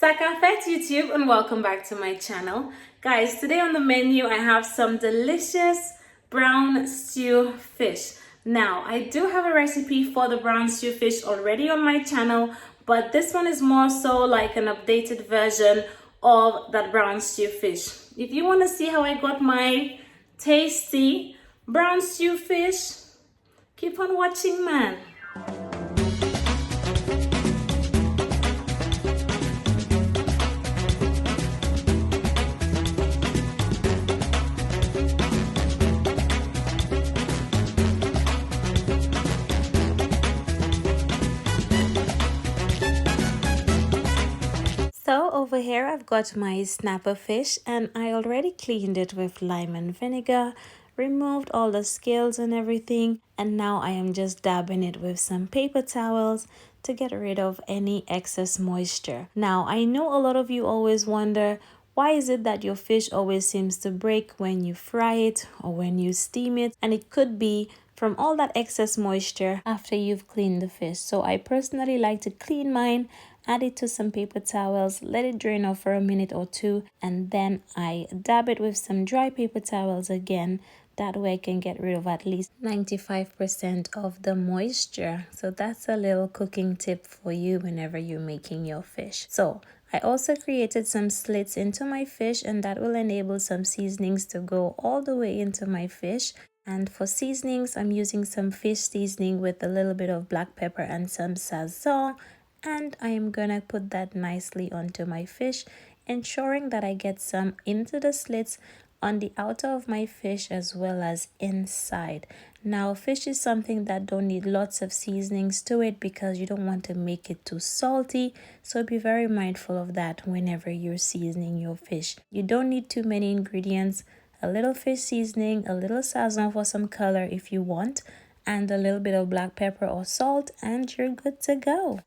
Sakafet YouTube and welcome back to my channel. Guys, today on the menu I have some delicious brown stew fish. Now, I do have a recipe for the brown stew fish already on my channel, but this one is more so like an updated version of that brown stew fish. If you want to see how I got my tasty brown stew fish, keep on watching, man. So over here I've got my snapper fish and I already cleaned it with lime and vinegar, removed all the scales and everything, and now I am just dabbing it with some paper towels to get rid of any excess moisture. Now I know a lot of you always wonder, why is it that your fish always seems to break when you fry it or when you steam it? And it could be from all that excess moisture after you've cleaned the fish. So I personally like to clean mine, add it to some paper towels, let it drain off for a minute or two, and then I dab it with some dry paper towels again. That way I can get rid of at least 95% of the moisture. So that's a little cooking tip for you whenever you're making your fish. So I also created some slits into my fish, and that will enable some seasonings to go all the way into my fish. And for seasonings, I'm using some fish seasoning with a little bit of black pepper and some Sazon. And I am gonna put that nicely onto my fish, ensuring that I get some into the slits on the outer of my fish as well as inside. Now, fish is something that don't need lots of seasonings to it because you don't want to make it too salty, so be very mindful of that whenever you're seasoning your fish. You don't need too many ingredients. A little fish seasoning, a little Sazon for some color if you want, and a little bit of black pepper or salt, and you're good to go.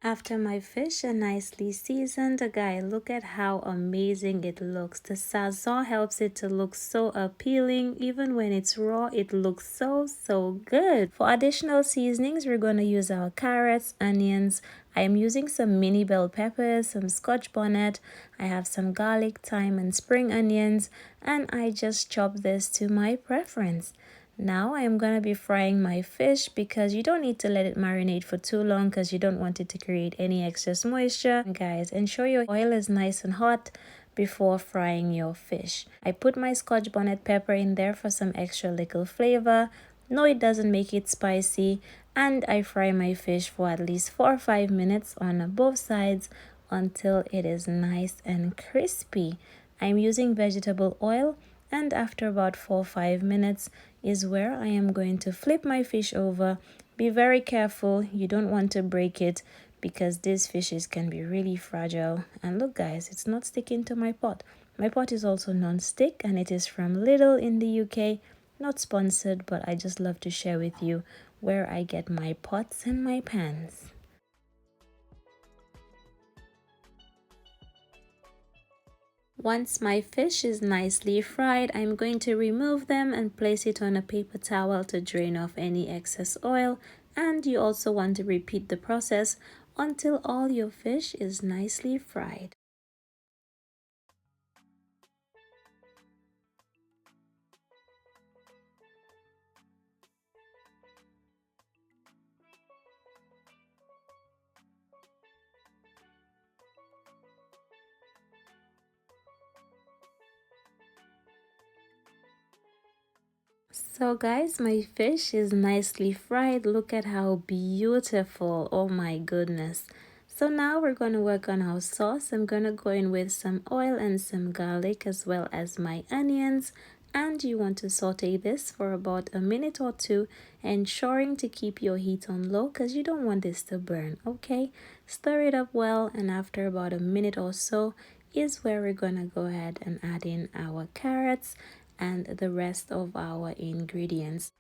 After my fish are nicely seasoned, guys, look at how amazing it looks. The Sazon helps it to look so appealing. Even when it's raw, it looks so good. For additional seasonings, we're going to use our carrots, onions. I am using some mini bell peppers, some scotch bonnet. I have some garlic, thyme, and spring onions, and I just chop this to my preference. Now I am going to be frying my fish because you don't need to let it marinate for too long because you don't want it to create any excess moisture. Guys, ensure your oil is nice and hot before frying your fish. I put my scotch bonnet pepper in there for some extra little flavor. No, it doesn't make it spicy. And I fry my fish for at least 4 or 5 minutes on both sides until it is nice and crispy. I'm using vegetable oil, and after about 4 or 5 minutes is where I am going to flip my fish over. Be very careful, you don't want to break it because these fishes can be really fragile. And look guys, it's not sticking to my pot. My pot is also non-stick and it is from Lidl in the UK. Not sponsored, but I just love to share with you where I get my pots and my pans. Once my fish is nicely fried, I'm going to remove them and place it on a paper towel to drain off any excess oil. And you also want to repeat the process until all your fish is nicely fried. So guys, my fish is nicely fried. Look at how beautiful. Oh my goodness. So now we're going to work on our sauce. I'm going to go in with some oil and some garlic as well as my onions And you want to saute this for about a minute or two, ensuring to keep your heat on low because you don't want this to burn. Okay, stir it up well, and after about a minute or so is where we're gonna go ahead and add in our carrots and the rest of our ingredients.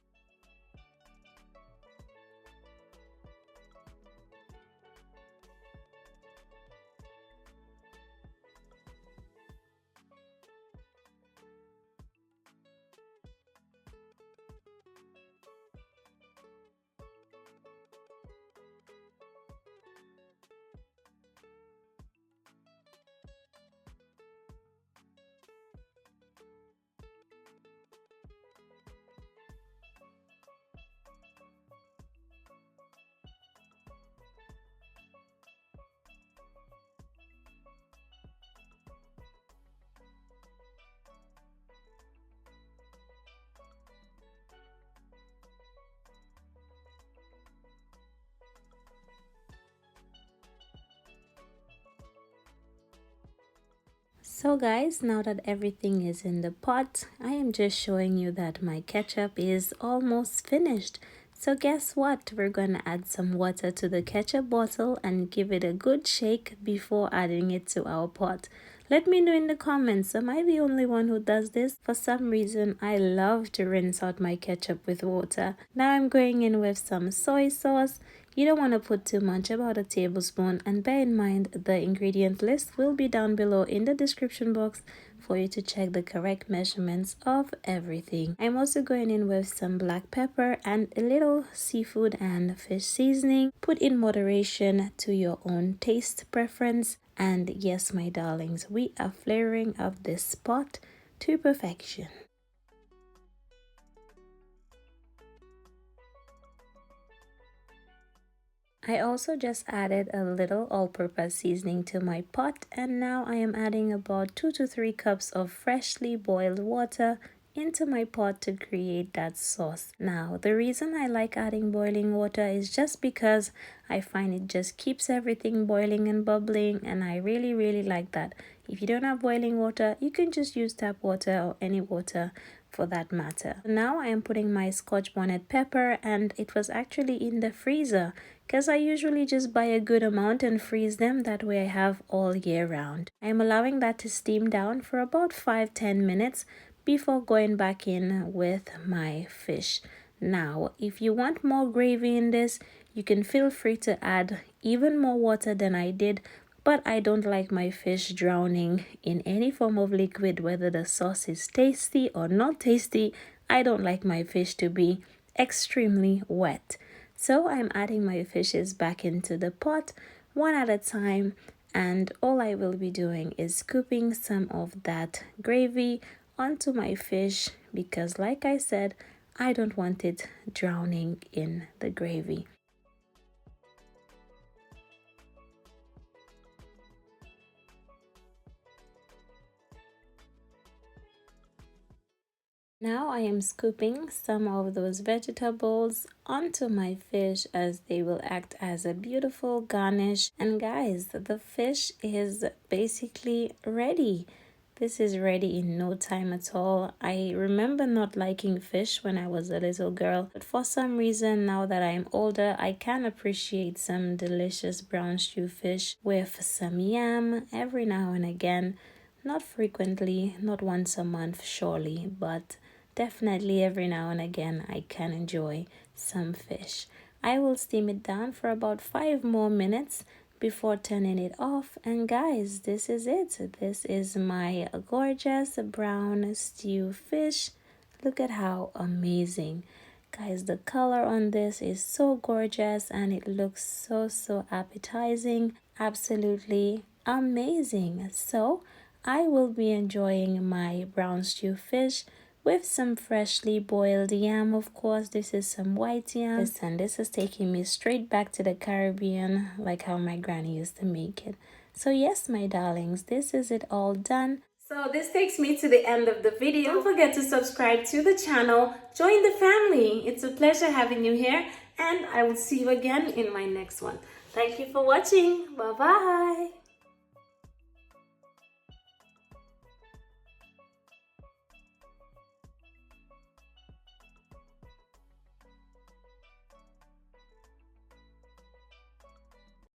So guys, now that everything is in the pot, I am just showing you that my ketchup is almost finished. So guess what? We're gonna add some water to the ketchup bottle and give it a good shake before adding it to our pot. Let me know in the comments, am I the only one who does this? For some reason, I love to rinse out my ketchup with water. Now I'm going in with some soy sauce. You don't want to put too much, about a tablespoon, and bear in mind the ingredient list will be down below in the description box for you to check the correct measurements of everything. I'm also going in with some black pepper and a little seafood and fish seasoning. Put in moderation to your own taste preference. And yes, my darlings, we are flavoring up this pot to perfection. I also just added a little all-purpose seasoning to my pot, and now I am adding about 2 to 3 cups of freshly boiled water into my pot to create that sauce. Now, the reason I like adding boiling water is just because I find it just keeps everything boiling and bubbling, and I really like that. If you don't have boiling water, you can just use tap water or any water for that matter. Now I am putting my scotch bonnet pepper, and it was actually in the freezer because I usually just buy a good amount and freeze them. That way I have all year round. I am allowing that to steam down for about 5-10 minutes before going back in with my fish. Now, if you want more gravy in this, you can feel free to add even more water than I did, but I don't like my fish drowning in any form of liquid, whether the sauce is tasty or not tasty. I don't like my fish to be extremely wet. So I'm adding my fishes back into the pot one at a time, and all I will be doing is scooping some of that gravy onto my fish because, like I said, I don't want it drowning in the gravy. Now I am scooping some of those vegetables onto my fish as they will act as a beautiful garnish. And guys, the fish is basically ready. This is ready in no time at all. I remember not liking fish when I was a little girl, but for some reason now that I'm older, I can appreciate some delicious brown stew fish with some yam every now and again. Not frequently, not once a month surely, but definitely every now and again I can enjoy some fish. I will steam it down for about 5 more minutes before turning it off. And guys, this is it. This is my gorgeous brown stew fish. Look at how amazing. Guys, the color on this is so gorgeous and it looks so appetizing. Absolutely amazing. So I will be enjoying my brown stew fish with some freshly boiled yam. Of course, this is some white yam. Listen, this is taking me straight back to the Caribbean, like how my granny used to make it. So yes, my darlings, this is it all done. So this takes me to the end of the video. Don't forget to subscribe to the channel. Join the family. It's a pleasure having you here, and I will see you again in my next one. Thank you for watching. Bye-bye.